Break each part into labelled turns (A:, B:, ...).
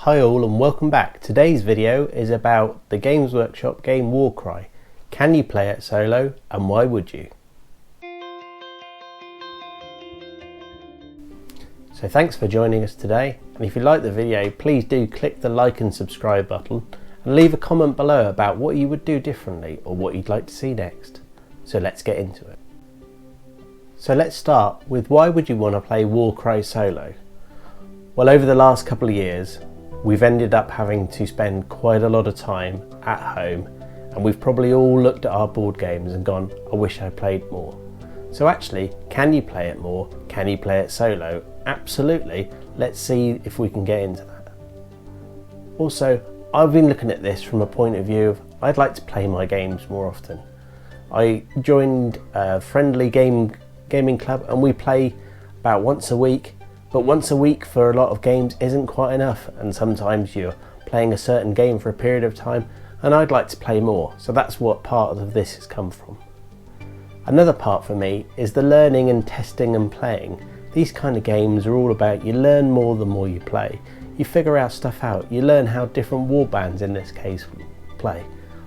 A: Hi all and welcome back. Today's video is about the Games Workshop game WarCry. Can you play it solo and why would you? So thanks for joining us today, and if you like the video please do click the like and subscribe button and leave a comment below about what you would do differently or what you'd like to see next. So let's get into it. So let's start with why would you want to play WarCry Solo? Well, over the last couple of years we've ended up having to spend quite a lot of time at home, and we've probably all looked at our board games and gone, I wish I played more. So actually, can you play it more? Can you play it solo? Absolutely. Let's see if we can get into that. Also, I've been looking at this from a point of view of I'd like to play my games more often. I joined a friendly gaming club and we play about once a week. But once a week for a lot of games isn't quite enough, and sometimes you're playing a certain game for a period of time and I'd like to play more, so that's what part of this has come from. Another part for me is the learning and testing and playing. These kind of games are all about you learn more the more you play. You figure out stuff out, you learn how different warbands in this case play.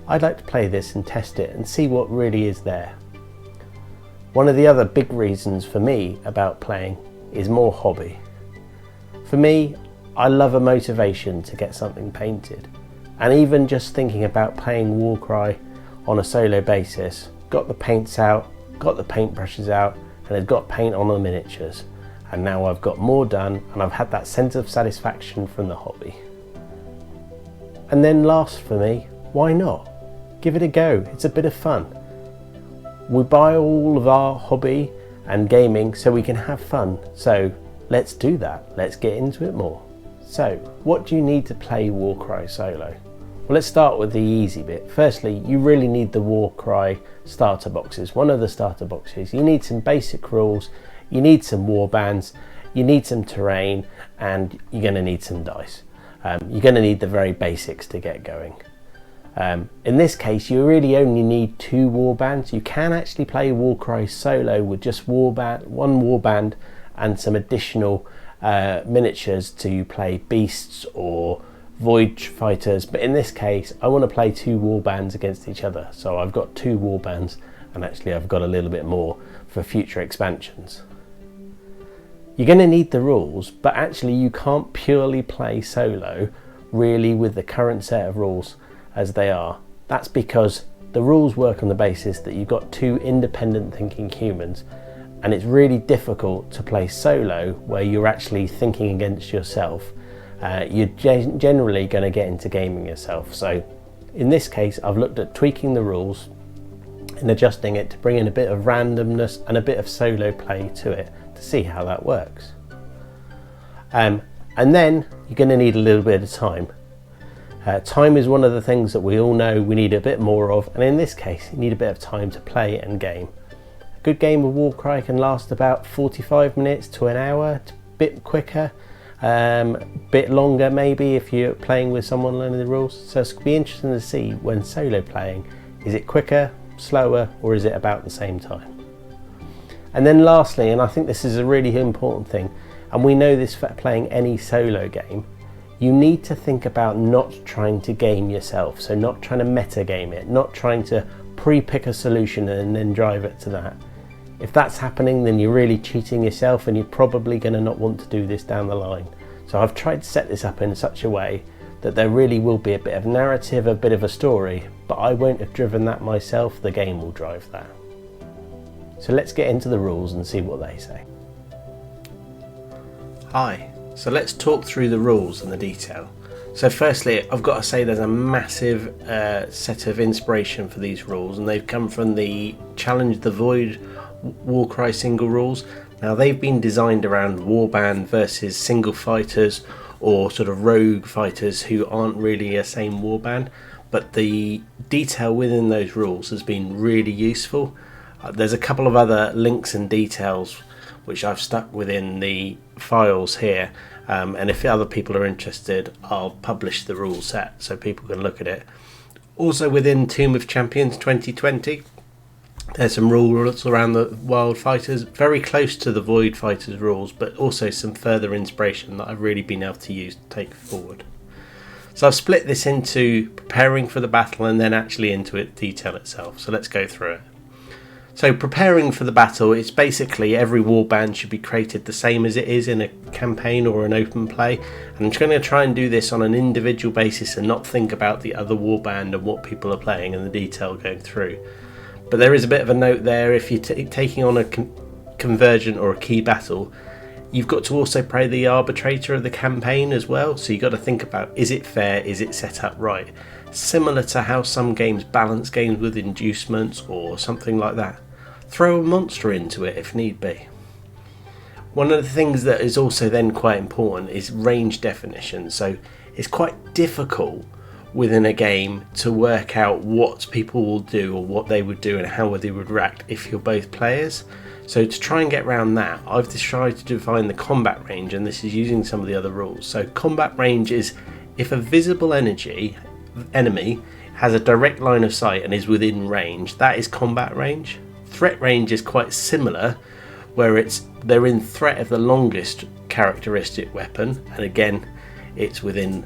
A: I'd like to play this and test it and see what really is there. One of the other big reasons for me about playing is more hobby. For me, I love a motivation to get something painted, and even just thinking about playing WarCry on a solo basis, got the paints out, got the paintbrushes out, and had got paint on the miniatures, and now I've got more done and I've had that sense of satisfaction from the hobby. And then last for me, why not? Give it a go, it's a bit of fun. We buy all of our hobby and gaming so we can have fun, so let's do that, let's get into it more. So what do you need to play WarCry Solo? Well, let's start with the easy bit. Firstly, you really need the WarCry starter boxes. One of the starter boxes, you need some basic rules, you need some warbands, you need some terrain, and you're going to need some dice. You're going to need the very basics to get going. In this case, you really only need 2 warbands. You can actually play WarCry Solo with just one warband and some additional miniatures to play beasts or void fighters, but in this case I want to play 2 warbands against each other, so I've got 2 warbands, and actually I've got a little bit more for future expansions. You're going to need the rules, but actually you can't purely play solo really with the current set of rules as they are. That's because the rules work on the basis that you've got 2 independent thinking humans, and it's really difficult to play solo where you're actually thinking against yourself. You're generally going to get into gaming yourself. So in this case I've looked at tweaking the rules and adjusting it to bring in a bit of randomness and a bit of solo play to it to see how that works. And then you're going to need a little bit of time. Time is one of the things that we all know we need a bit more of, and in this case you need a bit of time to play and game. A good game of WarCry can last about 45 minutes to an hour, a bit quicker, bit longer maybe if you're playing with someone learning the rules. So it's going to be interesting to see when solo playing, is it quicker, slower, or is it about the same time? And then lastly, and I think this is a really important thing, and we know this for playing any solo game, you need to think about not trying to game yourself, so not trying to meta game it, not trying to pre-pick a solution and then drive it to that. If that's happening, then you're really cheating yourself and you're probably going to not want to do this down the line. So I've tried to set this up in such a way that there really will be a bit of narrative, a bit of a story, but I won't have driven that myself, the game will drive that. So let's get into the rules and see what they say. Hi. So let's talk through the rules and the detail. So firstly, I've got to say there's a massive set of inspiration for these rules, and they've come from the Challenge the Void WarCry single rules. Now they've been designed around warband versus single fighters or sort of rogue fighters who aren't really a same warband, but the detail within those rules has been really useful. There's a couple of other links and details which I've stuck within the files here, and if other people are interested I'll publish the rule set so people can look at it. Also within Tomb of Champions 2020 there's some rules around the wild fighters, very close to the void fighters rules, but also some further inspiration that I've really been able to use to take forward. So I've split this into preparing for the battle and then actually into its detail itself. So let's go through it. So preparing for the battle, it's basically every warband should be created the same as it is in a campaign or an open play. And I'm just going to try and do this on an individual basis and not think about the other warband and what people are playing and the detail going through. But there is a bit of a note there, if you're taking on a convergent or a key battle, you've got to also play the arbitrator of the campaign as well. So you've got to think about, is it fair, is it set up right? Similar to how some games balance games with inducements or something like that. Throw a monster into it if need be. One of the things that is also then quite important is range definition. So it's quite difficult within a game to work out what people will do or what they would do and how they would react if you're both players. So to try and get around that, I've tried to define the combat range, and this is using some of the other rules. So combat range is if a visible enemy has a direct line of sight and is within range, that is combat range. Threat range is quite similar, where they're in threat of the longest characteristic weapon, and again it's within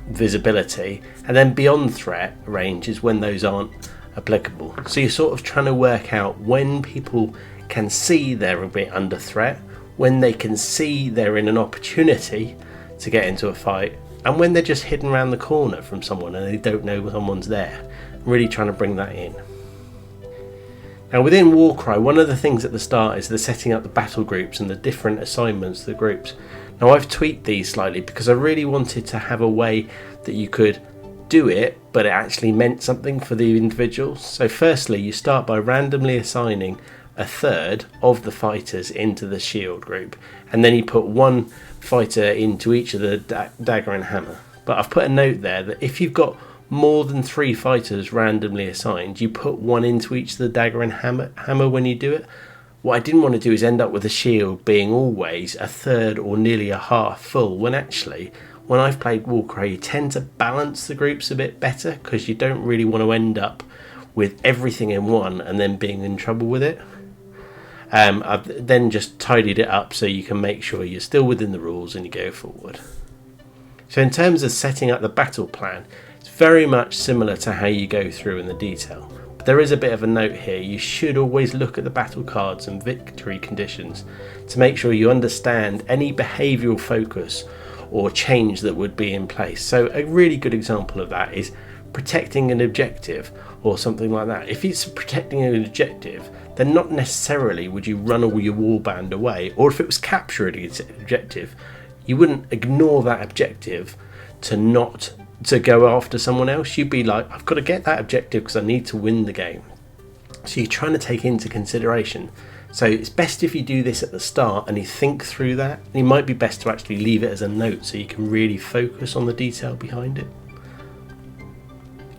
A: visibility, and then beyond threat range is when those aren't applicable. So you're sort of trying to work out when people can see they're a bit under threat, when they can see they're in an opportunity to get into a fight, and when they're just hidden around the corner from someone and they don't know someone's there. I'm really trying to bring that in. Now within WarCry, one of the things at the start is the setting up the battle groups and the different assignments to the groups. Now I've tweaked these slightly because I really wanted to have a way that you could do it, but it actually meant something for the individuals. So firstly, you start by randomly assigning a third of the fighters into the shield group, and then you put one fighter into each of the dagger and hammer. But I've put a note there that if you've got more than 3 fighters randomly assigned, you put one into each of the dagger and hammer when you do it. What I didn't want to do is end up with a shield being always a third or nearly a half full, when actually when I've played WarCry you tend to balance the groups a bit better, because you don't really want to end up with everything in one and then being in trouble with it. I've then just tidied it up so you can make sure you're still within the rules and you go forward. So in terms of setting up the battle plan, it's very much similar to how you go through in the detail. But there is a bit of a note here. You should always look at the battle cards and victory conditions to make sure you understand any behavioural focus or change that would be in place. So a really good example of that is protecting an objective or something like that. If it's protecting an objective, then not necessarily would you run all your warband away, or if it was capturing an objective, you wouldn't ignore that objective to go after someone else. You'd be like, I've got to get that objective because I need to win the game. So you're trying to take into consideration. So it's best if you do this at the start and you think through that. And it might be best to actually leave it as a note so you can really focus on the detail behind it.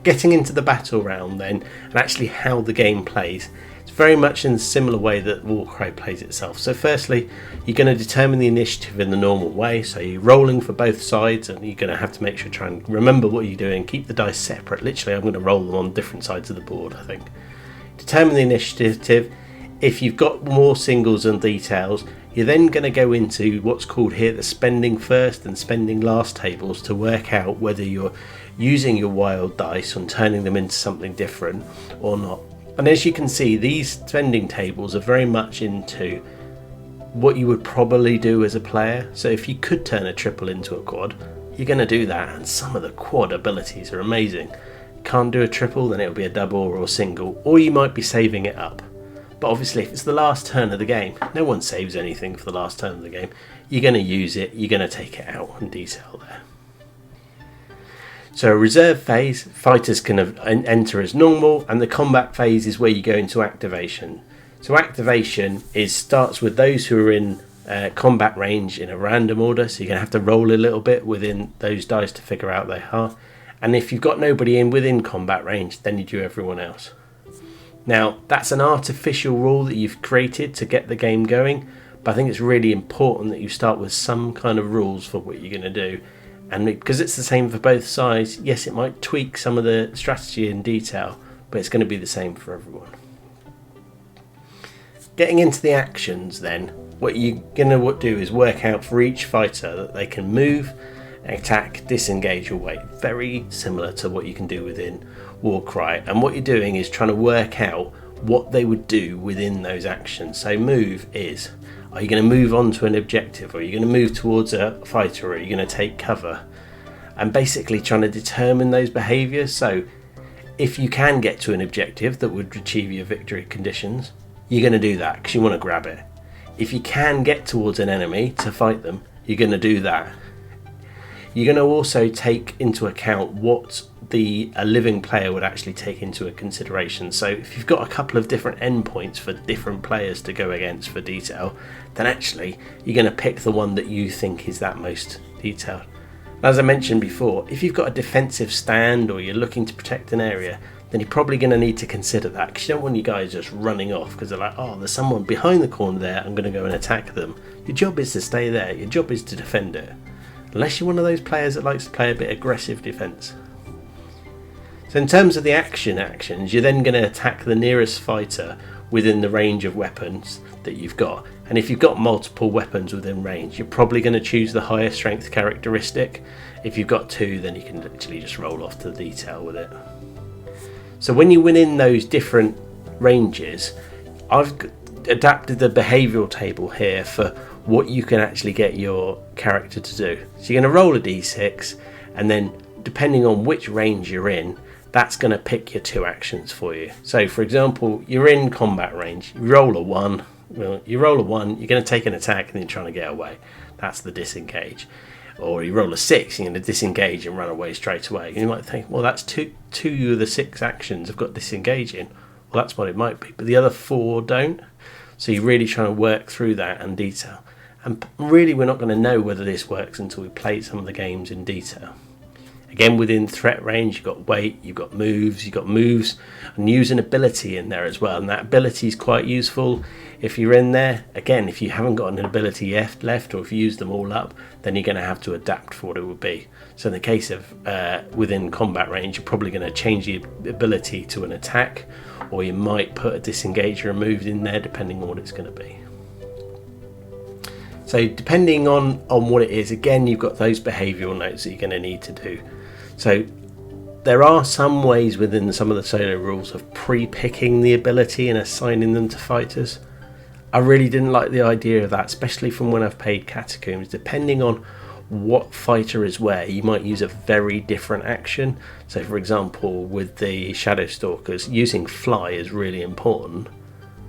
A: Getting into the battle round then, and actually how the game plays, it's very much in a similar way that WarCry plays itself. So firstly, you're going to determine the initiative in the normal way. So you're rolling for both sides, and you're going to have to make sure try and remember what you're doing. Keep the dice separate. Literally, I'm going to roll them on different sides of the board, I think. Determine the initiative. If you've got more singles and details, you're then going to go into what's called here the spending first and spending last tables to work out whether you're using your wild dice and turning them into something different or not. And as you can see, these spending tables are very much into what you would probably do as a player. So if you could turn a triple into a quad, you're going to do that, and some of the quad abilities are amazing. Can't do a triple, then it'll be a double or a single, or you might be saving it up. But obviously if it's the last turn of the game, no one saves anything for the last turn of the game. You're going to use it, you're going to take it out in detail there. So a reserve phase, fighters can enter as normal, and the combat phase is where you go into activation. So activation starts with those who are in combat range in a random order, so you're going to have to roll a little bit within those dice to figure out they are. And if you've got nobody within combat range, then you do everyone else. Now, that's an artificial rule that you've created to get the game going, but I think it's really important that you start with some kind of rules for what you're going to do. And because it's the same for both sides, yes, it might tweak some of the strategy in detail, but it's going to be the same for everyone. Getting into the actions then, what you're going to do is work out for each fighter that they can move attack, disengage or wait. Very similar to what you can do within WarCry, and what you're doing is trying to work out what they would do within those actions. So move is, are you going to move on to an objective, or are you going to move towards a fighter, or are you going to take cover? And basically trying to determine those behaviours. So if you can get to an objective that would achieve your victory conditions, you're going to do that because you want to grab it. If you can get towards an enemy to fight them, you're going to do that. You're going to also take into account what a living player would actually take into consideration. So if you've got a couple of different endpoints for different players to go against for detail, then actually you're going to pick the one that you think is that most detailed. As I mentioned before, if you've got a defensive stand or you're looking to protect an area, then you're probably going to need to consider that, because you don't want you guys just running off because they're like, oh, there's someone behind the corner there, I'm going to go and attack them. Your job is to stay there, your job is to defend it. Unless you're one of those players that likes to play a bit aggressive defence. So in terms of the actions, you're then going to attack the nearest fighter within the range of weapons that you've got. And if you've got multiple weapons within range, you're probably going to choose the higher strength characteristic. If you've got two, then you can literally just roll off to the detail with it. So when you win in those different ranges, I've adapted the behavioural table here for what you can actually get your character to do. So you're going to roll a d6, and then depending on which range you're in, that's going to pick your two actions for you. So for example, you're in combat range, you roll a 1, you're going to take an attack and then trying to get away. That's the disengage. Or you roll a 6, you're going to disengage and run away straight away. You might think, well, that's two of the 6 actions have got disengaging. Well, that's what it might be, but the other 4 don't. So you're really trying to work through that in detail. And really, we're not going to know whether this works until we play some of the games in detail. Again, within threat range, you've got weight, you've got moves and use an ability in there as well. And that ability is quite useful if you're in there. Again, if you haven't got an ability left, or if you use them all up, then you're going to have to adapt for what it would be. So in the case of within combat range, you're probably going to change the ability to an attack, or you might put a disengage or a move in there, depending on what it's going to be. So depending on what it is, again, you've got those behavioural notes that you're going to need to do. So there are some ways within some of the solo rules of pre-picking the ability and assigning them to fighters. I really didn't like the idea of that, especially from when I've played Catacombs. Depending on what fighter is where, you might use a very different action. So for example, with the Shadow Stalkers, using fly is really important,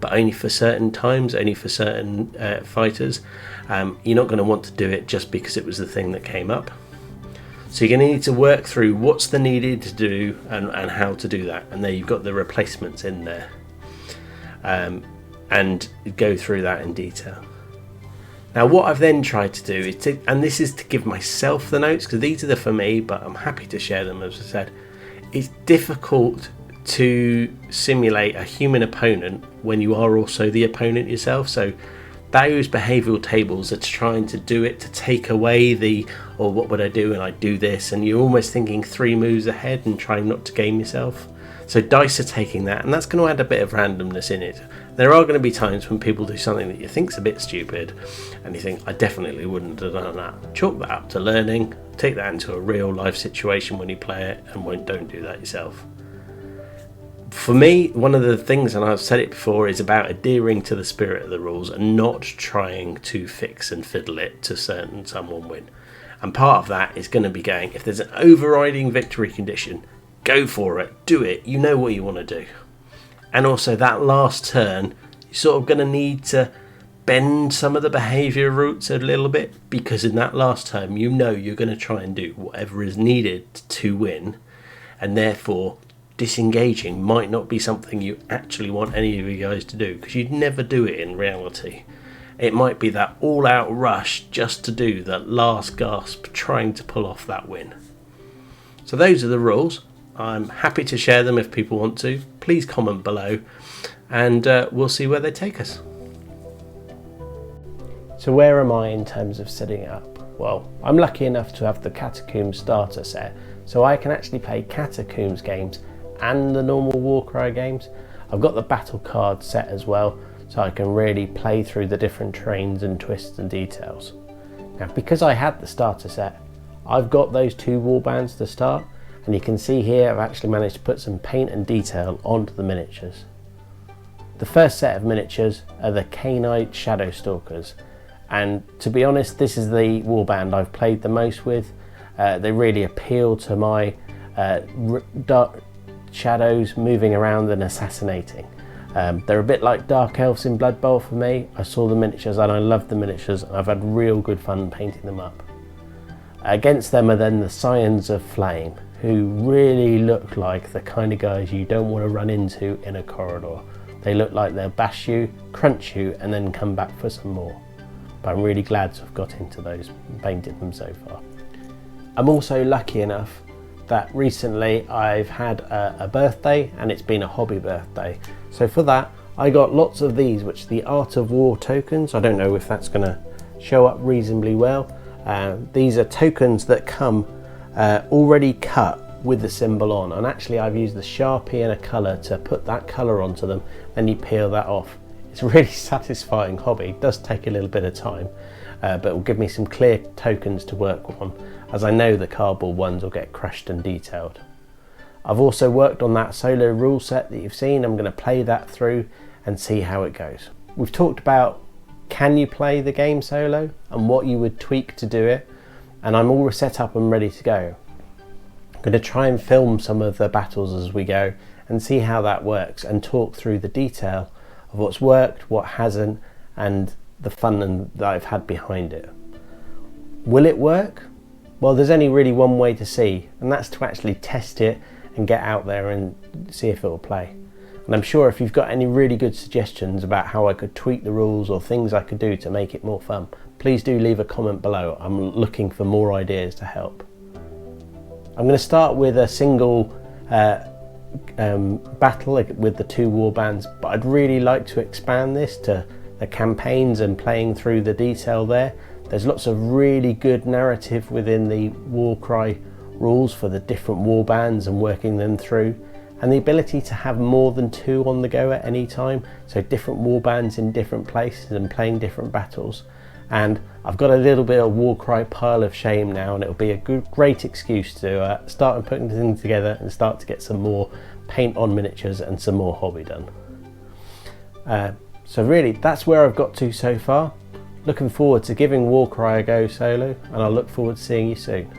A: but only for certain times, only for certain fighters. You're not going to want to do it just because it was the thing that came up. So you're going to need to work through what's the needed to do and how to do that. And there you've got the replacements in there. And go through that in detail. Now what I've then tried to do is and this is to give myself the notes, because these are for me, but I'm happy to share them. As I said, it's difficult to simulate a human opponent when you are also the opponent yourself. So those behavioural tables are trying to do it to take away or what would I do when I do this, and you're almost thinking 3 moves ahead and trying not to game yourself. So dice are taking that, and that's going to add a bit of randomness in it. There are going to be times when people do something that you think's a bit stupid, and you think, I definitely wouldn't have done that. Chalk that up to learning, take that into a real life situation when you play it, and don't do that yourself. For me, one of the things, and I've said it before, is about adhering to the spirit of the rules and not trying to fix and fiddle it to certain someone win. And part of that is going to be going, if there's an overriding victory condition, go for it, do it, you know what you want to do. And also that last turn, you're sort of going to need to bend some of the behaviour routes a little bit, because in that last turn, you know you're going to try and do whatever is needed to win, and therefore disengaging might not be something you actually want any of you guys to do, because you'd never do it in reality. It might be that all-out rush just to do that last gasp, trying to pull off that win. So those are the rules. I'm happy to share them if people want to. Please comment below, and we'll see where they take us. So where am I in terms of setting it up? Well, I'm lucky enough to have the Catacombs starter set, so I can actually play Catacombs games and the normal WarCry games. I've got the battle card set as well, so I can really play through the different terrains and twists and details. Now, because I had the starter set, I've got those 2 wall bands to start, and you can see here I've actually managed to put some paint and detail onto the miniatures. The first set of miniatures are the Canine Shadow Stalkers, and to be honest, this is the warband I've played the most with. They really appeal to my dark shadows moving around and assassinating. They're a bit like Dark Elves in Blood Bowl for me. I saw the miniatures and I loved the miniatures, and I've had real good fun painting them up. Against them are then the Scions of Flame, who really look like the kind of guys you don't want to run into in a corridor. They look like they'll bash you, crunch you, and then come back for some more. But I'm really glad to have got into those and painted them so far. I'm also lucky enough that recently I've had a birthday, and it's been a hobby birthday. So for that, I got lots of these, which are the Art of War tokens. I don't know if that's going to show up reasonably well. These are tokens that come already cut with the symbol on, and actually I've used the Sharpie and a colour to put that colour onto them, and you peel that off. It's a really satisfying hobby. It does take a little bit of time, but it will give me some clear tokens to work on, as I know the cardboard ones will get crushed and detailed. I've also worked on that solo rule set that you've seen. I'm going to play that through and see how it goes. We've talked about can you play the game solo and what you would tweak to do it, and I'm all set up and ready to go. I'm going to try and film some of the battles as we go and see how that works, and talk through the detail of what's worked, what hasn't, and the fun that I've had behind it. Will it work? Well, there's only really one way to see, and that's to actually test it and get out there and see if it will play. And I'm sure if you've got any really good suggestions about how I could tweak the rules or things I could do to make it more fun, please do leave a comment below. I'm looking for more ideas to help. I'm going to start with a single battle with the 2 warbands, but I'd really like to expand this to the campaigns and playing through the detail there. There's lots of really good narrative within the WarCry rules for the different warbands and working them through, and the ability to have more than 2 on the go at any time, so different warbands in different places and playing different battles. And I've got a little bit of WarCry pile of shame now, and it'll be a great excuse to start and putting things together and start to get some more paint on miniatures and some more hobby done. So really, that's where I've got to so far. Looking forward to giving WarCry a go solo, and I look forward to seeing you soon.